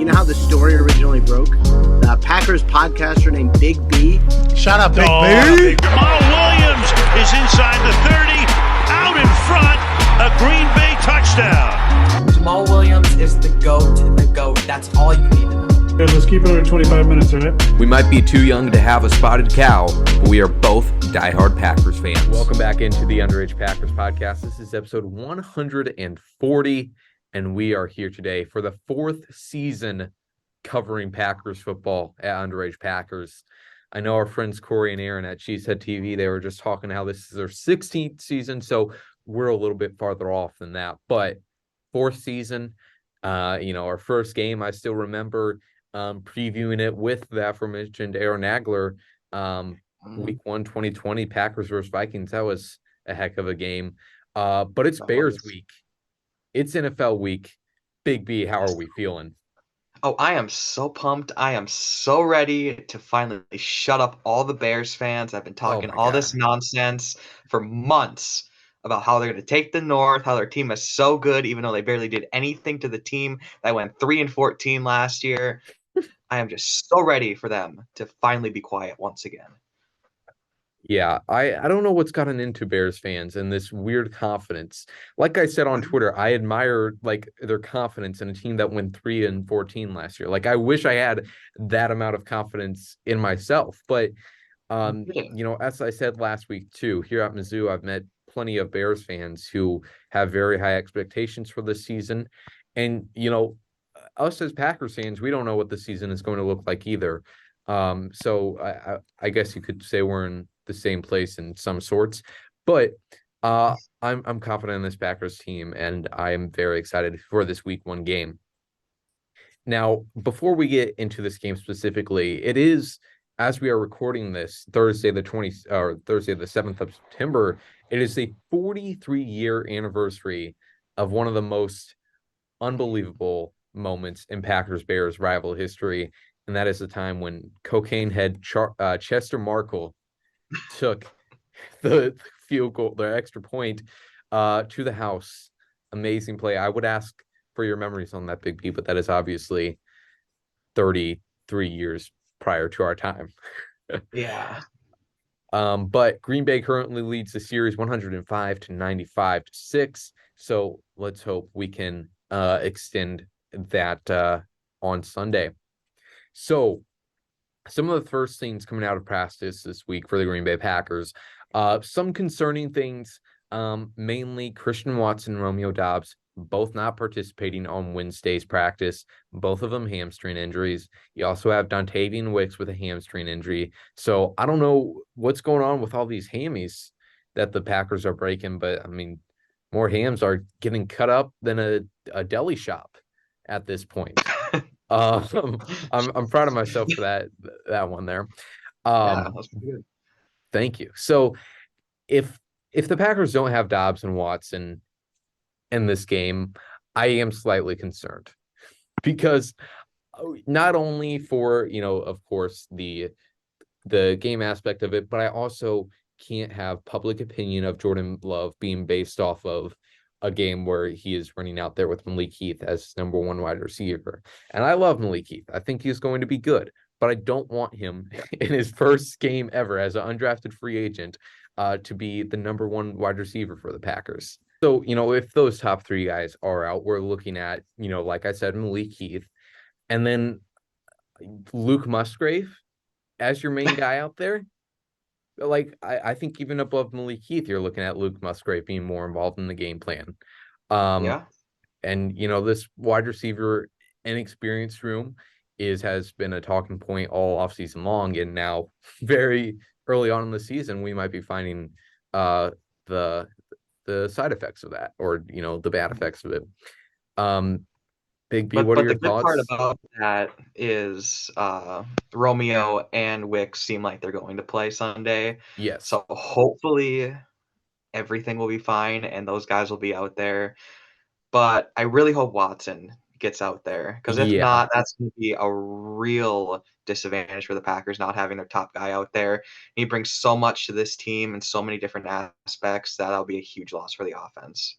You know how the story originally broke? The Packers podcaster named Big B. Shut up, Big B. Jamal Williams is inside the 30, out in front, a Green Bay touchdown. Jamal Williams is the GOAT, the GOAT. That's all you need to know. Okay, let's keep it under 25 minutes, all right? We might be too young to have a spotted cow, but we are both diehard Packers fans. Welcome back into the Underage Packers podcast. This is episode 140, and we are here today for the fourth season covering Packers football at Underage Packers. I know our friends Corey and Aaron at Cheesehead TV, they were just talking how this is their 16th season, so we're a little bit farther off than that. But fourth season, our first game, I still remember previewing it with the aforementioned Aaron Nagler, week 1, 2020, Packers versus Vikings. That was a heck of a game. But it's Bears week. It's NFL week. Big B, how are we feeling? Oh, I am so pumped. I am so ready to finally shut up all the Bears fans. I've been talking all this nonsense for months about how they're going to take the North, how their team is so good, even though they barely did anything to the team that went 3-14 last year. I am just so ready for them to finally be quiet once again. Yeah, I don't know what's gotten into Bears fans and this weird confidence. Like I said on Twitter, I admire their confidence in a team that went 3-14 last year. Like I wish I had that amount of confidence in myself. But as I said last week too, here at Mizzou, I've met plenty of Bears fans who have very high expectations for this season. And us as Packers fans, we don't know what the season is going to look like either. So I guess you could say we're in the same place in some sorts, but I'm confident in this Packers team, and I am very excited for this week 1 game. Now, before we get into this game specifically, it is, as we are recording this, Thursday the 7th of September, it is a 43-year anniversary of one of the most unbelievable moments in Packers-Bears rival history, and that is the time when cocaine head Chester Markle took the field goal, the extra point, to the house. Amazing play. I would ask for your memories on that, Big B, but that is obviously 33 years prior to our time. Yeah. But Green Bay currently leads the series 105-95-6. So let's hope we can extend that on Sunday. So some of the first things coming out of practice this week for the Green Bay Packers, some concerning things, mainly Christian Watson and Romeo Doubs, both not participating on Wednesday's practice, both of them hamstring injuries. You also have Dontavian Wicks with a hamstring injury. So I don't know what's going on with all these hammies that the Packers are breaking, but I mean, more hams are getting cut up than a deli shop at this point. I'm proud of myself for that one there. That's pretty good. Thank you. So if the Packers don't have Doubs and Watson in this game, I am slightly concerned, because not only for, of course, the game aspect of it, but I also can't have public opinion of Jordan Love being based off of a game where he is running out there with Malik Heath as number 1 wide receiver. And I love Malik Heath. I think he's going to be good, but I don't want him in his first game ever as an undrafted free agent to be the number 1 wide receiver for the Packers. So, if those top 3 guys are out, we're looking at, like I said, Malik Heath, and then Luke Musgrave as your main guy out there. Like, I think even above Malik Heath, you're looking at Luke Musgrave being more involved in the game plan. And, this wide receiver inexperienced room has been a talking point all offseason long. And now very early on in the season, we might be finding the side effects of that, or, the bad effects of it. Big B, what are your thoughts? But the good part about that is Romeo and Wicks seem like they're going to play Sunday. Yes. So hopefully everything will be fine and those guys will be out there. But I really hope Watson gets out there, because if not, that's going to be a real disadvantage for the Packers not having their top guy out there. He brings so much to this team in so many different aspects that'll be a huge loss for the offense.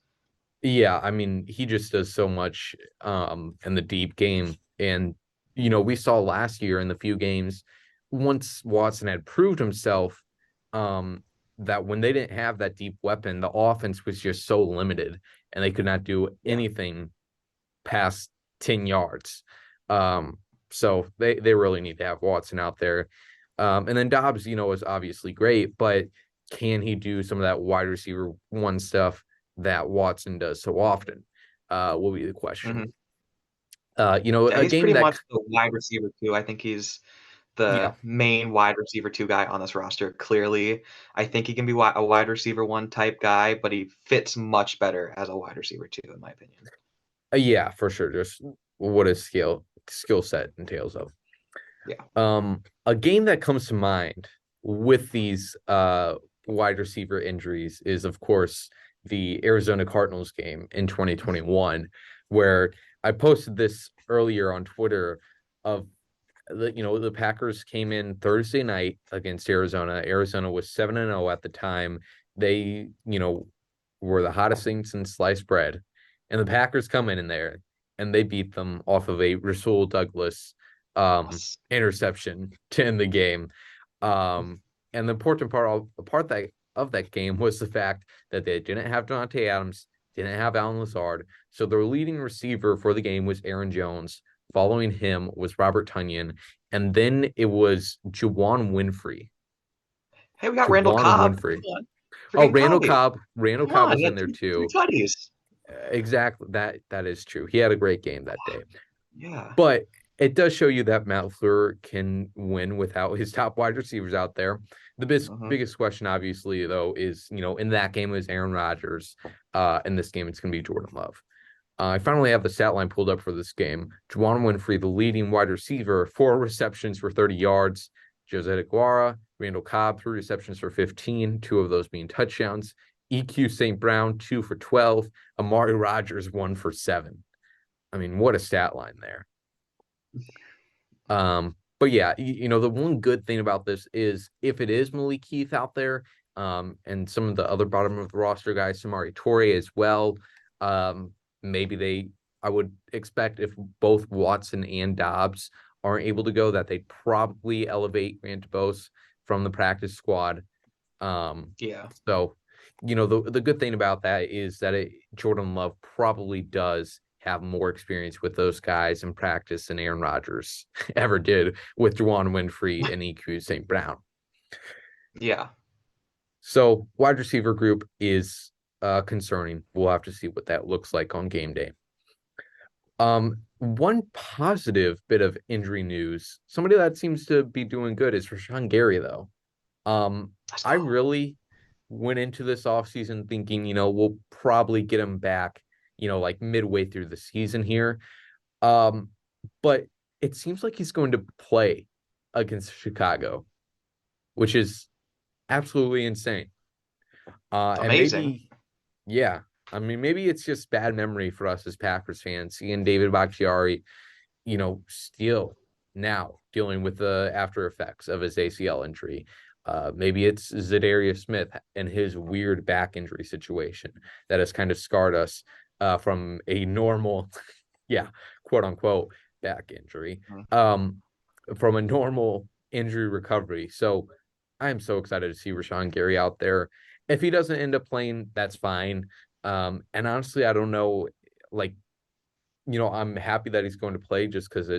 Yeah, I mean, he just does so much in the deep game And, we saw last year in the few games, once Watson had proved himself, that when they didn't have that deep weapon, the offense was just so limited and they could not do anything past 10 yards. So they really need to have Watson out there. And then Dobbs, is obviously great, but can he do some of that wide receiver one stuff that Watson does so often? Will be the question. A He's game pretty that, much the wide receiver too. I think he's yeah, the main wide receiver two guy on this roster. Clearly, I think he can be a wide receiver one type guy, but he fits much better as a wide receiver two, in my opinion. yeah, for sure. Just what his skill set entails of. Yeah. A game that comes to mind with these wide receiver injuries is, of course, the Arizona Cardinals game in 2021, where I posted this earlier on Twitter of the Packers came in Thursday night against Arizona. Arizona was 7-0 at the time. They, were the hottest thing since sliced bread. And the Packers come in there and they beat them off of a Rasul Douglas interception to end the game. And the important part of that game was the fact that they didn't have Devontae Adams, didn't have Alan Lazard. So their leading receiver for the game was Aaron Jones. Following him was Robert Tonyan. And then it was Juwan Winfrey. Hey, we got Randall Cobb. Winfrey. Oh, Randall Cobb. Randall Cobb was in there too. 2 tutties. Exactly. That is true. He had a great game that day. Yeah. But it does show you that Matt LaFleur can win without his top wide receivers out there. The biggest question, obviously, though, is, in that game it was Aaron Rodgers. In this game, it's going to be Jordan Love. I finally have the stat line pulled up for this game. Juwan Winfrey, the leading wide receiver, 4 receptions for 30 yards. Jose Aguara, Randall Cobb, 3 receptions for 15, 2 of those being touchdowns. EQ St. Brown, 2 for 12. Amari Rodgers, 1 for 7. I mean, what a stat line there. But yeah, the one good thing about this is if it is Malik Heath out there, and some of the other bottom of the roster guys, Samari Torre as well, I would expect if both Watson and Dobbs aren't able to go, that they'd probably elevate Grant DuBose from the practice squad. Yeah. So, the good thing about that is that Jordan Love probably does have more experience with those guys in practice than Aaron Rodgers ever did with Juwan Winfrey and EQ St. Brown. Yeah. So wide receiver group is concerning. We'll have to see what that looks like on game day. One positive bit of injury news, somebody that seems to be doing good is Rashawn Gary, though. I really went into this offseason thinking, we'll probably get him back, like midway through the season here. But it seems like he's going to play against Chicago, which is absolutely insane. Amazing. And maybe it's just bad memory for us as Packers fans, seeing David Bakhtiari, still now dealing with the after effects of his ACL injury. Maybe it's Zadarius Smith and his weird back injury situation that has kind of scarred us from a normal, quote unquote, back injury, from a normal injury recovery. So I am so excited to see Rashawn Gary out there. If he doesn't end up playing, that's fine. And honestly, I don't know, I'm happy that he's going to play just because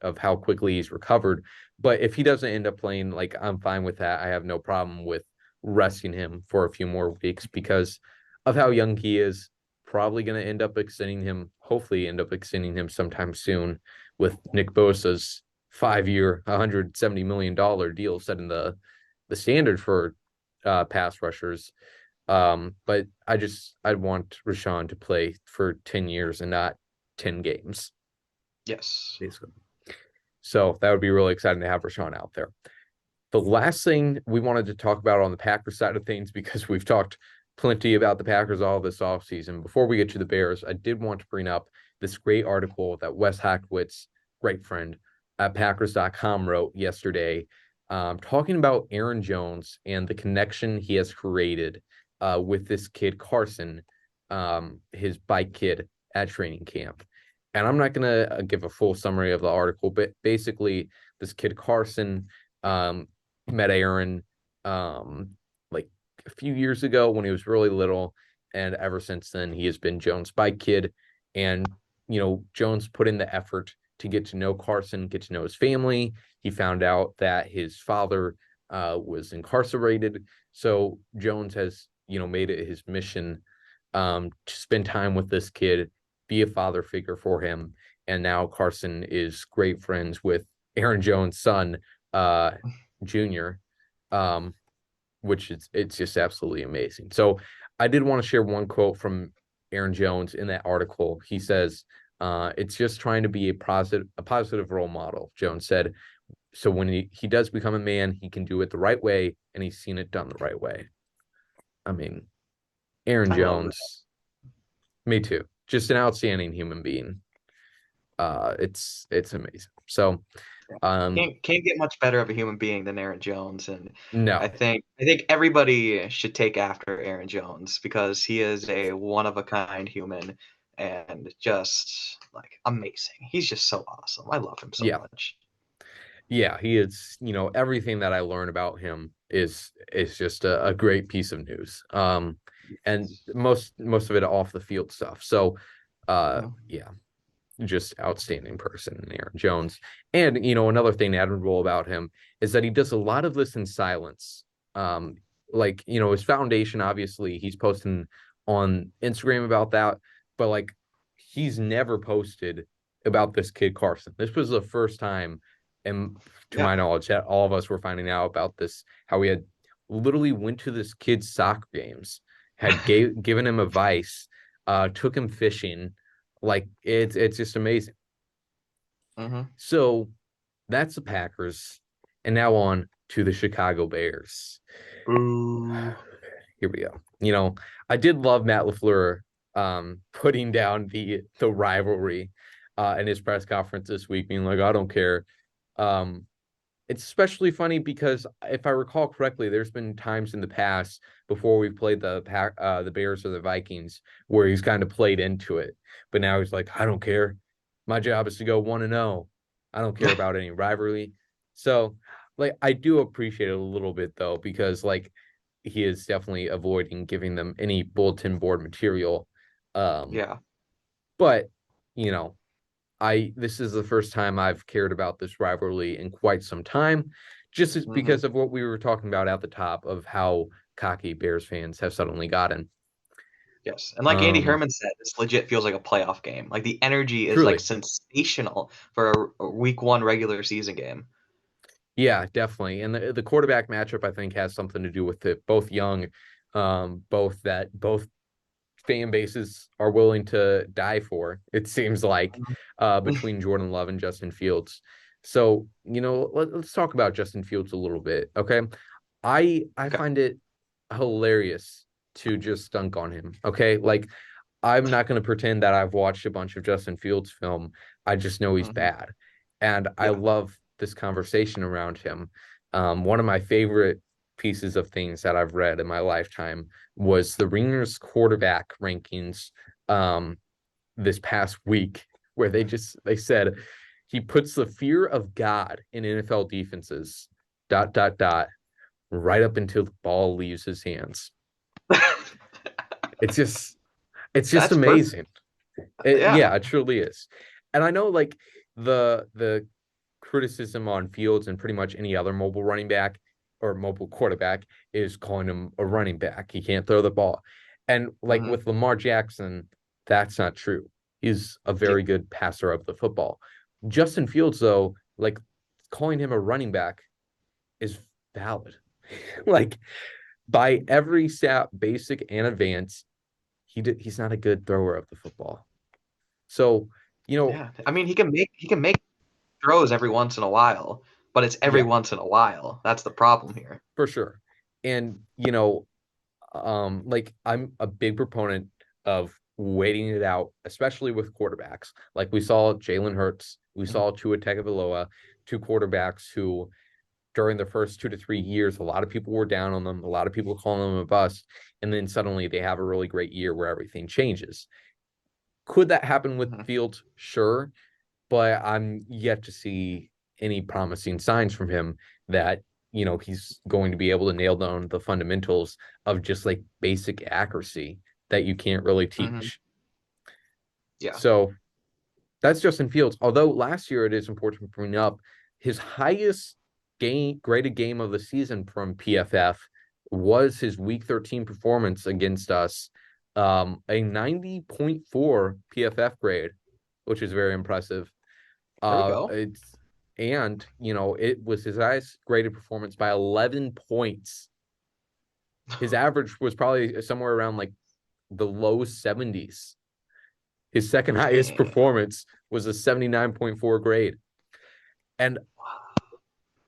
of how quickly he's recovered. But if he doesn't end up playing, I'm fine with that. I have no problem with resting him for a few more weeks because of how young he is. Probably going to hopefully end up extending him sometime soon with Nick Bosa's 5-year, $170 million deal setting the standard for pass rushers. But I'd want Rashawn to play for 10 years and not 10 games. Yes. Basically. So that would be really exciting to have Rashawn out there. The last thing we wanted to talk about on the Packers side of things, because we've talked plenty about the Packers all this offseason, before we get to the Bears, I did want to bring up this great article that Wes Hackwitz, great friend at Packers.com, wrote yesterday, talking about Aaron Jones and the connection he has created with this kid, Carson, his bike kid at training camp. and I'm not gonna give a full summary of the article, but basically, this kid Carson met Aaron like a few years ago when he was really little, and ever since then he has been Jones' bike kid. And Jones put in the effort to get to know Carson, get to know his family. He found out that his father was incarcerated, so Jones has made it his mission to spend time with this kid, be a father figure for him. And now Carson is great friends with Aaron Jones' son, uh, Junior, um, which it's just absolutely amazing. So I did want to share one quote from Aaron Jones in that article. He says, "It's just trying to be a positive role model." Jones said, "So when he does become a man, he can do it the right way, and he's seen it done the right way." I mean, Aaron I love that. Jones, me too. Just an outstanding human being. It's amazing. So, Can't get much better of a human being than Aaron Jones, and I no, think I think everybody should take after Aaron Jones because he is a one of a kind human and just like amazing. He's just so awesome. I love him so yeah, much. yeah, he is. Everything that I learn about him is just a great piece of news. And most of it off the field stuff. So, Mhm. yeah, just outstanding person, Aaron Jones. And another thing admirable about him is that he does a lot of this in silence. Um, like his foundation, obviously, he's posting on Instagram about that, but like he's never posted about this kid Carson. This was the first time, and to Yeah. my knowledge, that all of us were finding out about this. How he had literally went to this kid's soccer games, had given him advice, took him fishing, like it's just amazing. hmm So that's the Packers. And now on to the Chicago Bears. Ooh. Here we go. I did love Matt LaFleur putting down the rivalry in his press conference this week, being like, I don't care. Um, it's especially funny because if I recall correctly, there's been times in the past before we played the Bears or the Vikings where he's kind of played into it, but now he's like, I don't care. My job is to go 1-0. I don't care about any rivalry. So, like, I do appreciate it a little bit though because like he is definitely avoiding giving them any bulletin board material. Um, Yeah. but you know, this is the first time I've cared about this rivalry in quite some time, just hmm because of what we were talking about at the top of how cocky Bears fans have suddenly gotten. Yes. And like Andy Um, Herman said, this legit feels like a playoff game. Like the energy is like Truly, sensational for a week one regular season game. yeah, definitely. And the quarterback matchup, I think, has something to do with it. Both young, both fan bases are willing to die for, it seems like, between Jordan Love and Justin Fields. So, let's talk about Justin Fields a little bit. Okay. I Okay. find it hilarious to just dunk on him. Okay. Like, I'm not going to pretend that I've watched a bunch of Justin Fields film. I just know he's hmm bad. And I Yeah. love this conversation around him. One of my favorite pieces of things that I've read in my lifetime was the Ringers quarterback rankings um, this past week, where they said he puts the fear of God in NFL defenses, dot, dot, dot, right up until the ball leaves his hands. It's just it's just That's perfect. amazing. Yeah. Yeah, it truly is. And I know like the criticism on Fields and pretty much any other mobile running back or mobile quarterback is calling him a running back. He can't throw the ball. And like hmm with Lamar Jackson, that's not true. He's a Yeah. very good passer of the football. Justin Fields, though, like calling him a running back is valid. Like by every stat, basic and advanced, he's not a good thrower of the football. So, you know, Yeah. I mean, he can make throws every once in a while, but it's every yeah, once in a while. That's the problem here. for sure. And, like I'm a big proponent of waiting it out, especially with quarterbacks. Like we saw Jalen Hurts, we Mhm. saw Tua Tagovailoa, two quarterbacks who during the first 2 to 3 years, a lot of people were down on them, a lot of people calling them a bust, and then suddenly they have a really great year where everything changes. Could that happen with Mm-hmm. Fields? Sure, but I'm yet to see any promising signs from him that he's going to be able to nail down the fundamentals of just like basic accuracy that you can't really Mm-hmm. teach. Yeah. So that's Justin Fields. Although last year, it is important to bring up his highest graded game of the season from PFF was his Week 13 performance against us, a 90.4 PFF grade, which is very impressive. There we go. It was his highest graded performance by 11 points. His average was probably somewhere around like the low 70s. His second highest Dang. performance was a 79.4 grade. And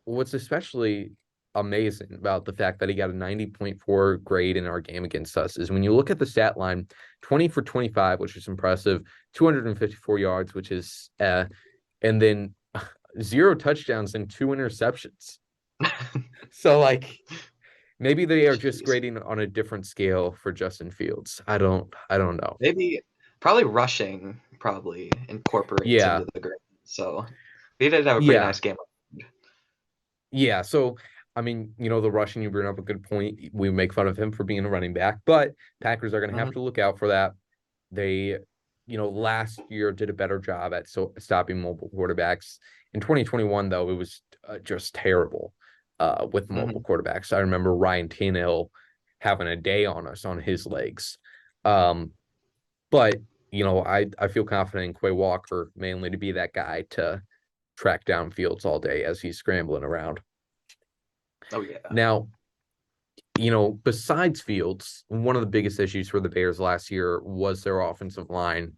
what's especially amazing about the fact that he got a 90.4 grade in our game against us is when you look at the stat line, 20 for 25, which is impressive, 254 yards, which is, and then 0 touchdowns and 2 interceptions. So, like, maybe they are just Jeez. grading on a different scale for Justin Fields. I don't know. Maybe probably rushing probably incorporates Yeah. into the grade. So he did have a pretty Yeah. nice game. Yeah. So, I mean, the rushing, you bring up a good point. We make fun of him for being a running back, but Packers are going to have to look out for that. They, last year did a better job at stopping mobile quarterbacks. In 2021, though, it was just terrible with mobile quarterbacks. I remember Ryan Tannehill having a day on us on his legs. But, I feel confident in Quay Walker mainly to be that guy to track down Fields all day as he's scrambling around. Oh yeah. Now, besides Fields, one of the biggest issues for the Bears last year was their offensive line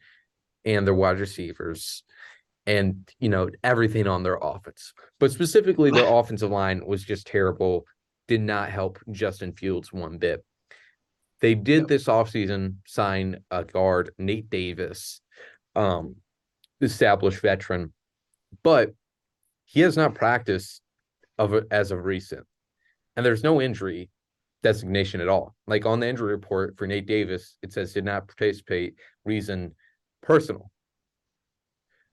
and their wide receivers and, everything on their offense. But specifically, their offensive line was just terrible, did not help Justin Fields one bit. They did this offseason sign a guard, Nate Davis, established veteran, but he has not practiced as of recent. And there's no injury designation at all. Like on the injury report for Nate Davis, it says did not participate, reason personal.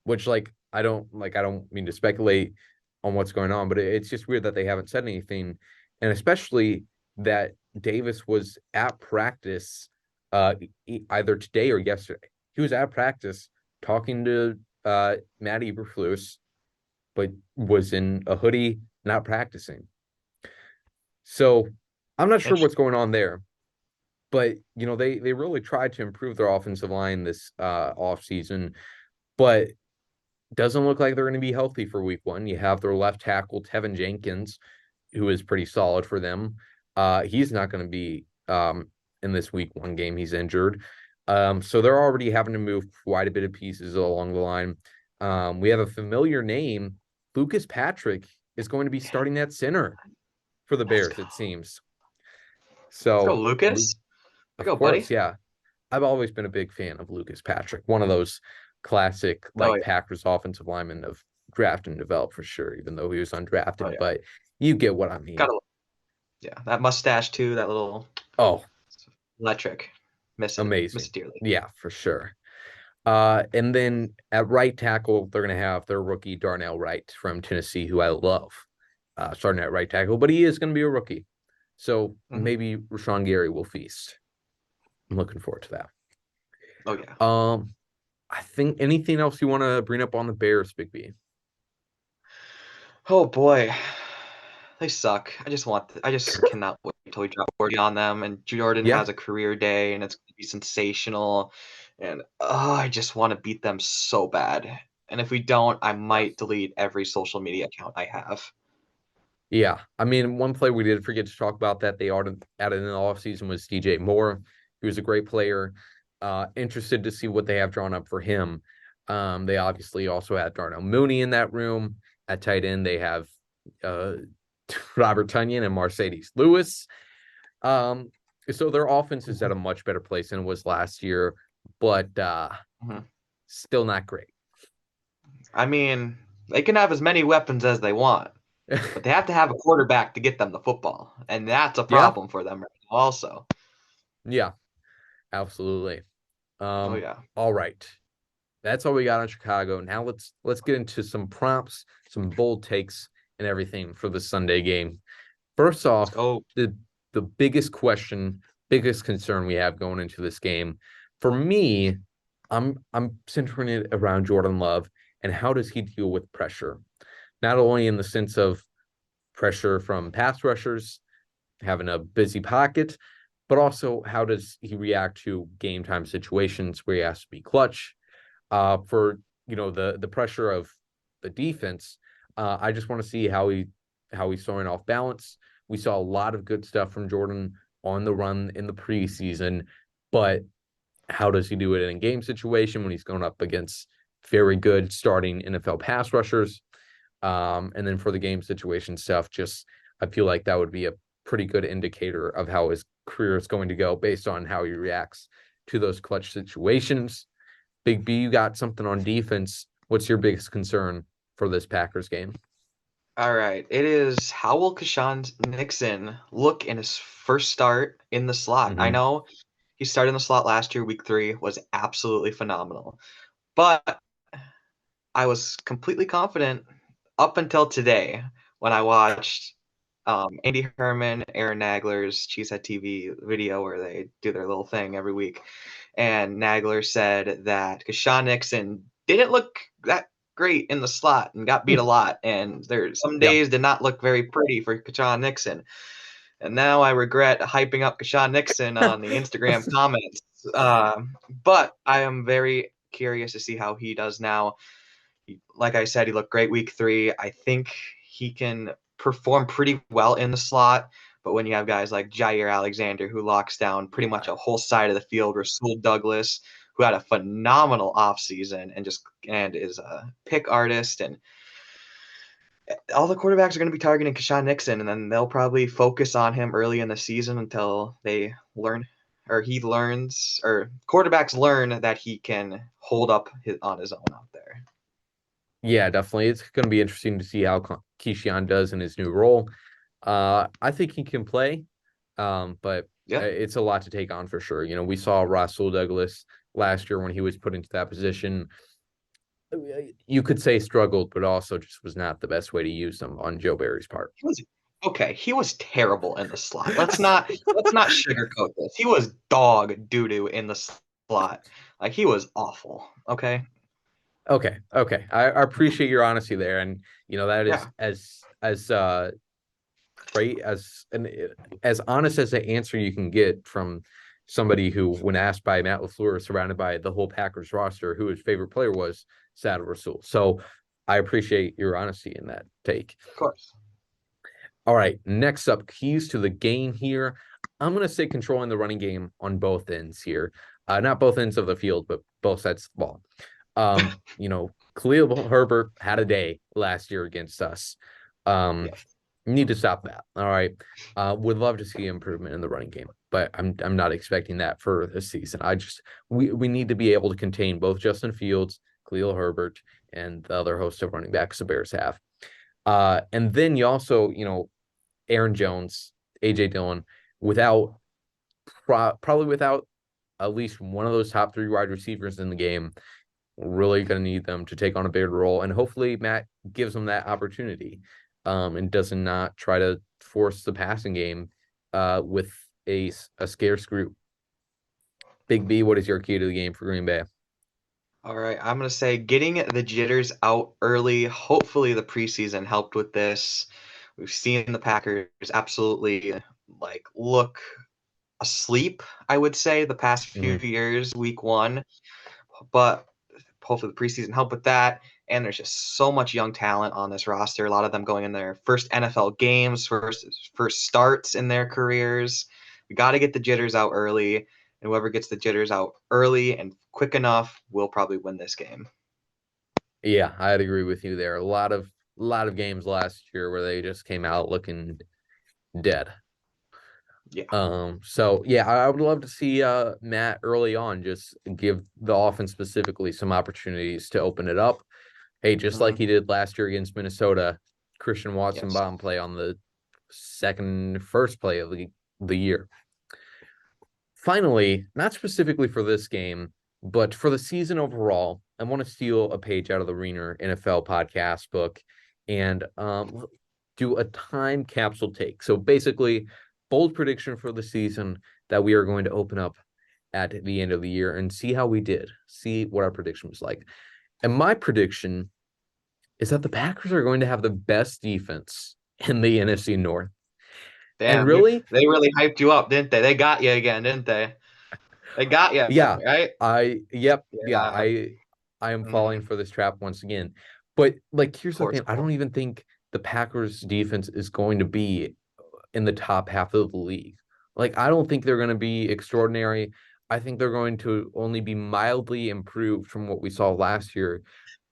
Which I don't mean to speculate on what's going on, but it's just weird that they haven't said anything. And especially that Davis was at practice either today or yesterday. He was at practice talking to Matt Eberflus, but was in a hoodie, not practicing. So I'm not sure what's going on there, but they really tried to improve their offensive line this offseason, but doesn't look like they're going to be healthy for week 1. You have their left tackle, Tevin Jenkins, who is pretty solid for them. He's not going to be in this week 1 game. He's injured. So they're already having to move quite a bit of pieces along the line. We have a familiar name. Lucas Patrick is going to be starting at center for the Bears, it seems. So let's go, Lucas. Of go, course, buddy. yeah. I've always been a big fan of Lucas Patrick, one of those classic Packers offensive linemen of draft and develop for sure, even though he was undrafted. But you get what I mean. Yeah, that mustache too, that little electric. Amazing. Miss dearly. Yeah, for sure. And then at right tackle, they're going to have their rookie Darnell Wright from Tennessee, who I love, starting at right tackle, but he is going to be a rookie. So maybe Rashawn Gary will feast. I'm looking forward to that. Oh yeah. I think anything else you want to bring up on the Bears, Big B? Oh boy, they suck. I just cannot wait until we drop 40 on them and Jordan has a career day and it's going to be sensational. And I just want to beat them so bad. And if we don't, I might delete every social media account I have. Yeah, I mean, one player we did forget to talk about that they added in the offseason was DJ Moore. He was a great player. Interested to see what they have drawn up for him. They obviously also had Darnell Mooney in that room. At tight end, they have Robert Tonyan and Mercedes Lewis. So their offense is at a much better place than it was last year, but still not great. I mean, they can have as many weapons as they want, but they have to have a quarterback to get them the football, and that's a problem for them right now also. Yeah, absolutely. Oh yeah. All right. That's all we got on Chicago. Now let's get into some prompts, some bold takes, and everything for the Sunday game. First Let's off, go. the biggest question, biggest concern we have going into this game, for me, I'm centering it around Jordan Love and how does he deal with pressure? Not only in the sense of pressure from pass rushers, having a busy pocket, but also how does he react to game time situations where he has to be clutch? For the pressure of the defense, I just want to see how he's throwing off balance. We saw a lot of good stuff from Jordan on the run in the preseason, but how does he do it in a game situation when he's going up against very good starting NFL pass rushers? And then for the game situation stuff, just I feel like that would be a pretty good indicator of how his career is going to go based on how he reacts to those clutch situations. Big B, you got something on defense. What's your biggest concern for this Packers game? All right. It is how will Kashawn Nixon look in his first start in the slot? I Mm-hmm. know he started in the slot last year, week 3, was absolutely phenomenal. But I was completely confident up until today when I watched Andy Herman, Aaron Nagler's Cheesehead TV video where they do their little thing every week. And Nagler said that Kashawn Nixon didn't look that great in the slot and got beat a lot. And there some Yep. days did not look very pretty for Kashawn Nixon. And now I regret hyping up Kashawn Nixon on the Instagram comments. But I am very curious to see how he does now. Like I said, he looked great week 3. I think he can perform pretty well in the slot. But when you have guys like Jair Alexander, who locks down pretty much a whole side of the field, Rasul Douglas, who had a phenomenal offseason and is a pick artist, and all the quarterbacks are going to be targeting Kashawn Nixon, and then they'll probably focus on him early in the season until they learn, or he learns, or quarterbacks learn that he can hold up on his own out there. Yeah, definitely. It's going to be interesting to see how Keyshawn does in his new role. I think he can play, but Yeah. it's a lot to take on for sure. We saw Rasul Douglas last year when he was put into that position. You could say struggled, but also just was not the best way to use them on Joe Barry's part. He was terrible in the slot. Let's not sugarcoat this. He was dog doo-doo in the slot. Like, he was awful. Okay. Okay. I appreciate your honesty there, and that is Yeah. as right as honest as the answer you can get from somebody who, when asked by Matt LaFleur, surrounded by the whole Packers roster, who his favorite player was, Sad Rasul. So I appreciate your honesty in that take. Of course. All right, next up, keys to the game here. I'm going to say controlling the running game on both ends here. Not both ends of the field, but both sides of the ball. Khalil Herbert had a day last year against us. Yes. Need to stop that. All right. Would love to see improvement in the running game, but I'm not expecting that for this season. We need to be able to contain both Justin Fields, Khalil Herbert, and the other host of running backs the Bears have. And then you also, Aaron Jones, AJ Dillon, probably without at least one of those top 3 wide receivers in the game, really going to need them to take on a bigger role. And hopefully Matt gives them that opportunity and does not try to force the passing game with a scarce group. Big B, what is your key to the game for Green Bay? All right, I'm going to say getting the jitters out early. Hopefully the preseason helped with this. We've seen the Packers absolutely look asleep, I would say, the past few years, week 1. But hopefully the preseason helped with that. And there's just so much young talent on this roster. A lot of them going in their first NFL games, first starts in their careers. We got to get the jitters out early, and whoever gets the jitters out early and quick enough will probably win this game. Yeah, I'd agree with you there. A lot of games last year where they just came out looking dead. Yeah. So yeah, I would love to see Matt early on just give the offense specifically some opportunities to open it up. Hey, just like he did last year against Minnesota, Christian Watson bomb play on the first play of the year. Finally, not specifically for this game, But for the season overall, I want to steal a page out of the Reader NFL podcast book and do a time capsule take. So basically, bold prediction for the season that we are going to open up at the end of the year and see how we did, see what our prediction was like. And my prediction is that the Packers are going to have the best defense in the NFC North. And Damn, really, they really hyped you up, didn't they? They got you again, didn't they? They got you, yeah, right? Yeah. I am falling Mhm. for this trap once again. But like, Of here's the course. thing: I don't even think the Packers defense is going to be in the top half of the league. Like, I don't think they're going to be extraordinary. I think they're going to only be mildly improved from what we saw last year.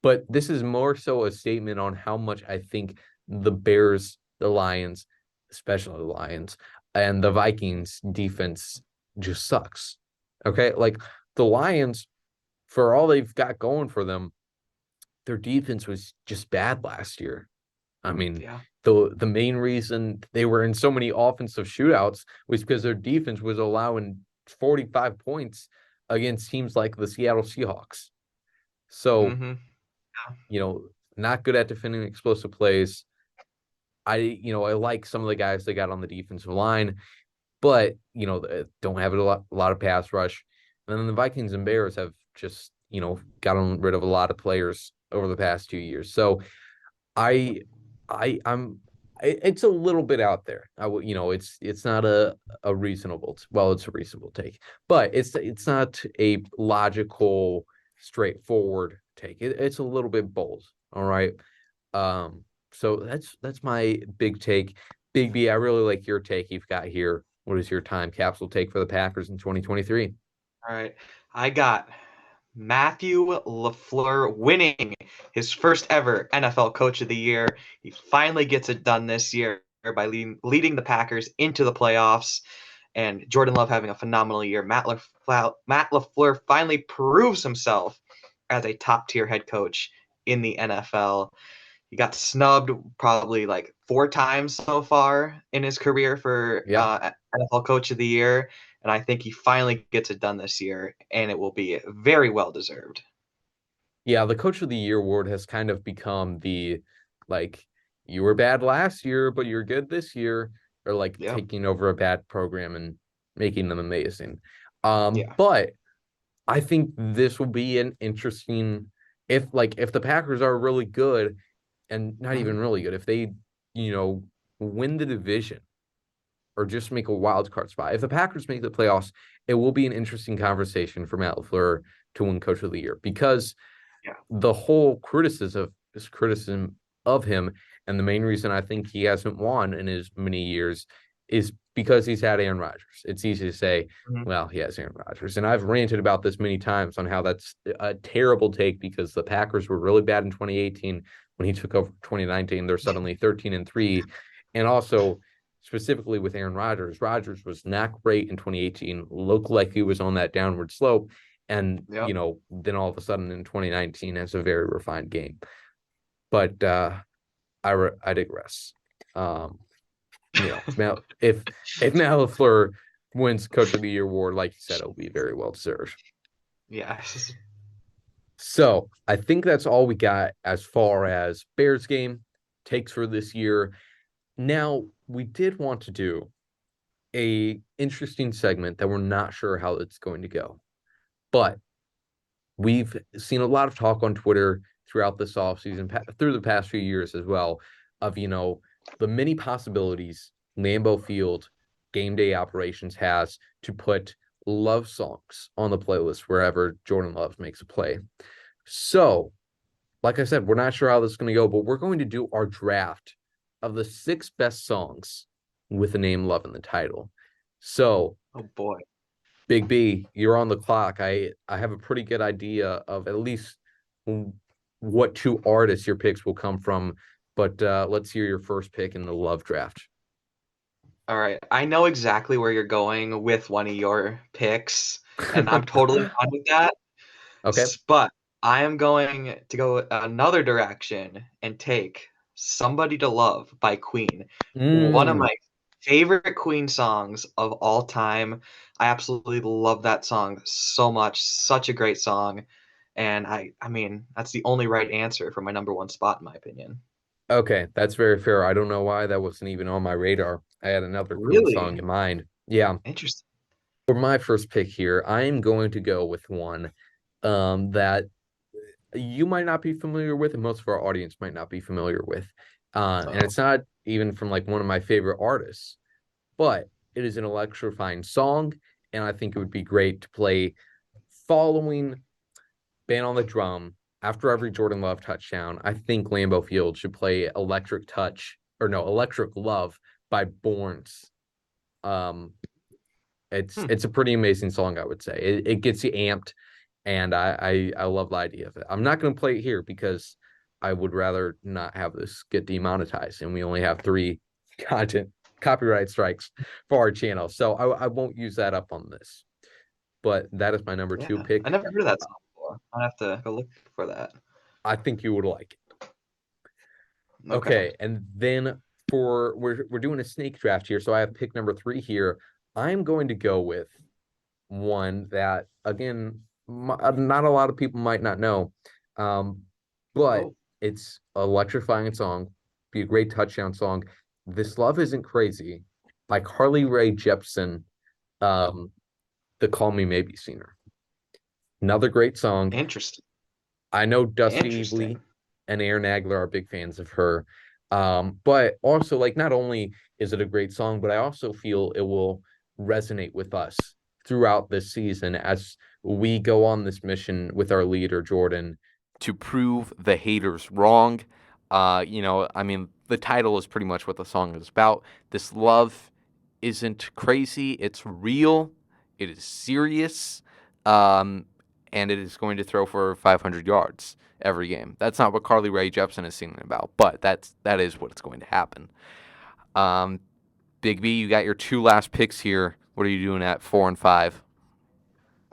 But this is more so a statement on how much I think the Bears, the Lions, especially the Lions, and the Vikings defense just sucks. Okay. Like the Lions, for all they've got going for them, their defense was just bad last year. I mean, Yeah. the main reason they were in so many offensive shootouts was because their defense was allowing 45 points against teams like the Seattle Seahawks. So, Mm-hmm. not good at defending explosive plays. I like some of the guys they got on the defensive line, but don't have a lot of pass rush. And then the Vikings and Bears have just gotten rid of a lot of players over the past 2 years. So I I'm it's a little bit out there. It's not a reasonable it's a reasonable take, but it's not a logical, straightforward take. It's a little bit bold. All right. So that's my big take. Big B, I really like your take you've got here. What is your time capsule take for the Packers in 2023? All right. I got Matthew LaFleur winning his first ever NFL Coach of the Year. He finally gets it done this year by leading the Packers into the playoffs. And Jordan Love having a phenomenal year. Matt LaFleur finally proves himself as a top tier head coach in the NFL. He got snubbed probably like 4 times so far in his career for Yeah. NFL Coach of the Year, and I think he finally gets it done this year, and it will be very well deserved. Yeah, the Coach of the Year award has kind of become the like you were bad last year, but you're good this year, or like Yeah, taking over a bad program and making them amazing. yeah, But I think this will be an interesting if the Packers are really good and not hmm even really good, if they, you know, win the division or just make a wild card spot. If the Packers make the playoffs, it will be an interesting conversation for Matt LaFleur to win Coach of the Year because yeah, the whole criticism of him, and the main reason I think he hasn't won in as many years is because he's had Aaron Rodgers. It's easy to say, hmm well, he has Aaron Rodgers. And I've ranted about this many times on how that's a terrible take because the Packers were really bad in 2018. When he took over 2019, they're suddenly 13-3. And also, specifically with Aaron Rodgers, Rodgers was not great in 2018, looked like he was on that downward slope. And, yeah. then all of a sudden in 2019 has a very refined game. But I digress. If Matt LaFleur wins Coach of the Year award, like you said, it'll be very well deserved. Yes. So I think that's all we got as far as Bears game takes for this year. Now we did want to do a interesting segment that we're not sure how it's going to go, but we've seen a lot of talk on Twitter throughout this offseason, through the past few years as well, of the many possibilities Lambeau Field game day operations has to put love songs on the playlist wherever Jordan Love makes a play. So, like I said, we're not sure how this is going to go, but we're going to do our draft of the 6 best songs with the name Love in the title. So, Oh boy. Big B, you're on the clock. I have a pretty good idea of at least what 2 artists your picks will come from, but let's hear your first pick in the Love draft. All right. I know exactly where you're going with one of your picks, and I'm totally fine with that. Okay. But I am going to go another direction and take Somebody to Love by Queen. One of Mm, my favorite Queen songs of all time. I absolutely love that song so much. Such a great song. And I mean, that's the only right answer for my number one spot, in my opinion. Okay, that's very fair. I don't know why that wasn't even on my radar. I had another Queen song Really in mind. Yeah. interesting. For my first pick here, I am going to go with one that you might not be familiar with, and most of our audience might not be familiar with. And Oh, it's not even from like one of my favorite artists, but it is an electrifying song, and I think it would be great to play following Band on the Drum after every Jordan Love touchdown. I think Lambeau Field should play Electric Touch, or no, Electric Love by Borns. Um, hmm. it's a pretty amazing song, I would say. It gets you amped, and I love the idea of it. I'm not going to play it here because I would rather not have this get demonetized, and we only have 3 content copyright strikes for our channel, so I won't use that up on this. But that is my number 2 Yeah, I pick. never heard of that song before. I'll have to go look for that. I think you would like it. Okay. Okay, and then for we're doing a snake draft here, so I have pick number 3 here. I'm going to go with one that again not a lot of people might not know, um, but Oh, it's electrifying song, be a great touchdown song. This Love Isn't Crazy by Carly Rae Jepsen, um, the Call Me Maybe singer. Another great song. interesting. I know Dusty Interesting. Lee and Aaron Nagler are big fans of her. But also, like, not only is it a great song, but I also feel it will resonate with us throughout this season as we go on this mission with our leader, Jordan, to prove the haters wrong. I mean, the title is pretty much what the song is about. This love isn't crazy, it's real, it is serious. Um, and it is going to throw for 500 yards every game. That's not what Carly Rae Jepsen is singing about, but that is what it's going to happen. Um, Big B, you got your 2 last picks here. What are you doing at 4 and 5?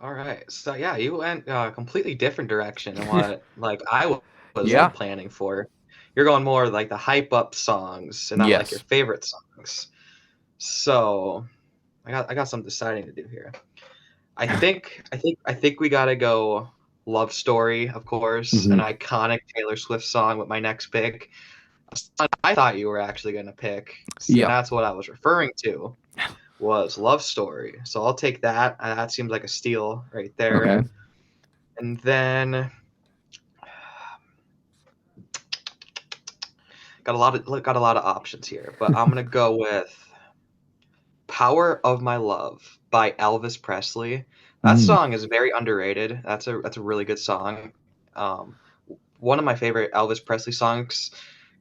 All right. So yeah, you went a completely different direction than what like I was Yeah. planning for. You're going more like the hype up songs and not like your Yes. favorite songs. So I got some deciding to do here. I think we gotta go Love Story, of course, an iconic Taylor Swift song with my next pick. A song I thought you were actually gonna pick. Yeah. And that's what I was referring to was Love Story. So I'll take that. That seems like a steal right there. Okay. And then got a lot of options here, but I'm gonna go with "Power of My Love" by Elvis Presley. That song is very underrated. That's a really good song. Um, one of my favorite Elvis Presley songs.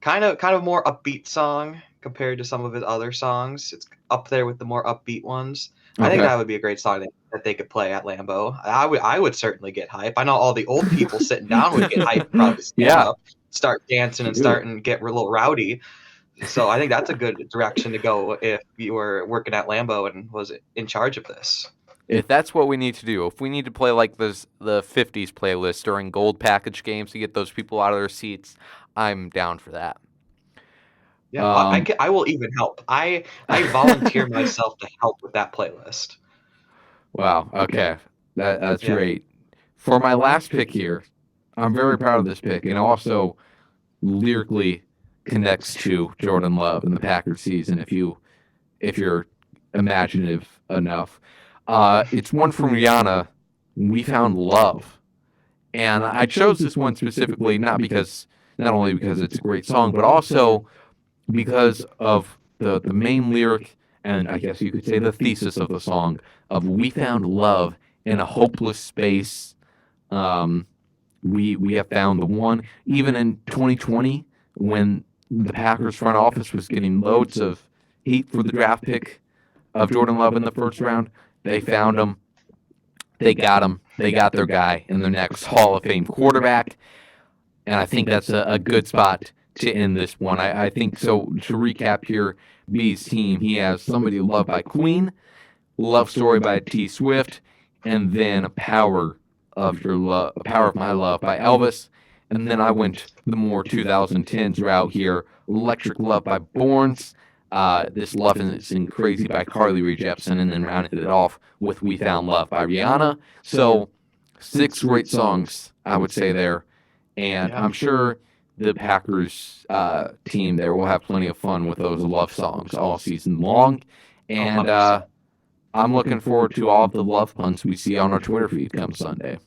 Kind of more upbeat song compared to some of his other songs. It's up there with the more upbeat ones. I think Okay. that would be a great song that they could play at Lambeau. I would certainly get hype. I know all the old people sitting down would get hype, probably stand Yeah. up, start dancing and Shoot. start and get a little rowdy. So I think that's a good direction to go if you were working at Lambeau and was in charge of this. If that's what we need to do, if we need to play like the 50s playlist during gold package games to get those people out of their seats, I'm down for that. Yeah, I will even help. I volunteer myself to help with that playlist. Wow. Okay. That's Yeah. great. For my last pick here, I'm very proud of this pick, and also lyrically connects to Jordan Love and the Packers season. If you're imaginative enough, it's one from Rihanna. We Found Love, and I chose this one specifically not only because it's a great song, but also because of the main lyric, and I guess you could say the thesis of the song of "We found love in a hopeless space. We have found the one." Even in 2020, when the Packers front office was getting loads of heat for the draft pick of Jordan Love in the first round, they found him. They got him. They got their guy in their next Hall of Fame quarterback. And I think that's a good spot to end this one. I think so. To recap here, B's team, he has Somebody Loved by Queen, Love Story by T Swift, and then Power of My Love by Elvis. And then I went the more 2010s route here, Electric Love by Borns, This Love Isn't Crazy by Carly Rae Jepsen, and then rounded it off with We Found Love by Rihanna. So 6 great songs, I would say there. And I'm sure the Packers team there will have plenty of fun with those love songs all season long. And I'm looking forward to all of the love puns we see on our Twitter feed come Sunday.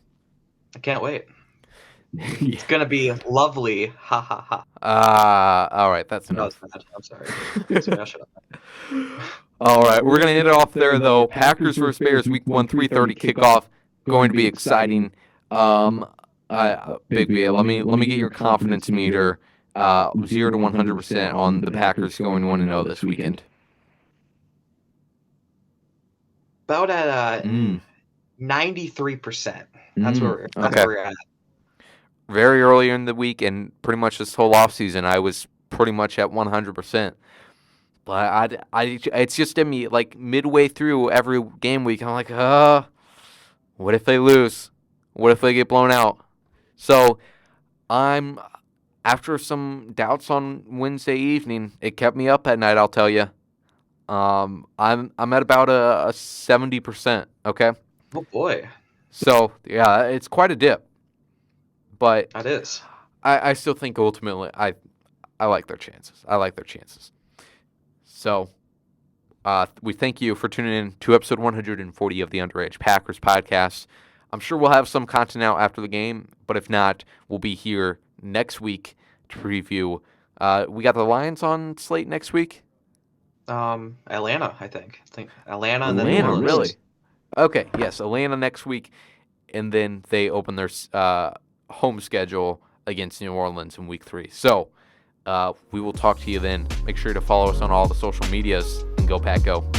I can't wait. It's gonna be lovely. Ha ha ha. All right, that's enough. No, I'm sorry. I'll shut up. All right, we're gonna hit it off there though. Packers versus Bears, Week 1, 3:30 kickoff. Going to be exciting. Big B, let me get your confidence meter 0 to 100% on the Packers going 1-0 this weekend. About at 93%. That's where we're at. Very early in the week and pretty much this whole offseason, I was pretty much at 100%. But it's just in me, like midway through every game week, I'm like, what if they lose? What if they get blown out? So I'm, after some doubts on Wednesday evening, it kept me up at night, I'll tell you. I'm at about a 70%, okay? Oh boy. So yeah, it's quite a dip. But that is. I still think ultimately I like their chances. I like their chances. So we thank you for tuning in to episode 140 of the Underage Packers podcast. I'm sure we'll have some content out after the game, but if not, we'll be here next week to preview. We got the Lions on slate next week. Atlanta, I think. Atlanta and then New Orleans. Really? Okay, yes, Atlanta next week, and then they open their home schedule against New Orleans in week 3. So we will talk to you then. Make sure to follow us on all the social medias, and go Pack Go.